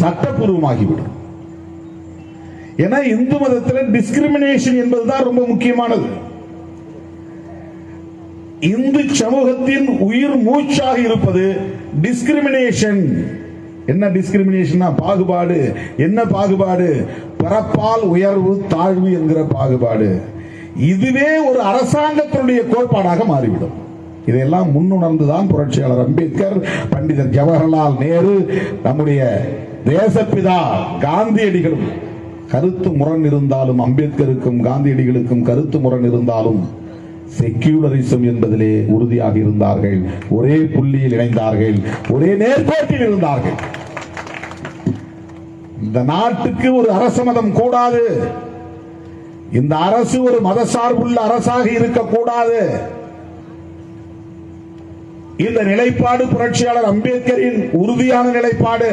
சட்டப்பூர்வமாகிவிடும். ஏன்னா இந்து மதத்தில் டிஸ்கிரிமினேஷன் என்பதுதான் ரொம்ப முக்கியமானது. இந்து சமூகத்தின் உயிர் மூச்சாக இருப்பது டிஸ்கிரிமினேஷன். என்ன டிஸ்கிரிமினேஷன்? பாகுபாடு. என்ன பாகுபாடு? பிறப்பால் உயர்வு தாழ்வு என்கிற பாகுபாடு. இதுவே ஒரு அரசாங்கத்தினுடைய கோட்பாடாக மாறிவிடும். இதையெல்லாம் முன்னுணர்ந்துதான் புரட்சியாளர் அம்பேத்கர், பண்டிதர் ஜவஹர்லால் நேரு, நம்முடைய தேசப்பிதா காந்தியடிகளும் கருத்து முரண் இருந்தாலும், அம்பேத்கருக்கும் காந்தியடிகளுக்கும் கருத்து முரண் இருந்தாலும் செக்யூலரிசம் என்பதிலே உறுதியாக இருந்தார்கள். ஒரே புள்ளியில் இணைந்தார்கள், ஒரே நேர்கோட்டில் இருந்தார்கள். இந்த நாட்டுக்கு ஒரு அரச மதம் கூடாது, இந்த அரசு ஒரு மதசார்புள்ள அரசாக இருக்கக்கூடாது. இந்த நிலைப்பாடு புரட்சியாளர் அம்பேத்கரின் உறுதியான நிலைப்பாடு.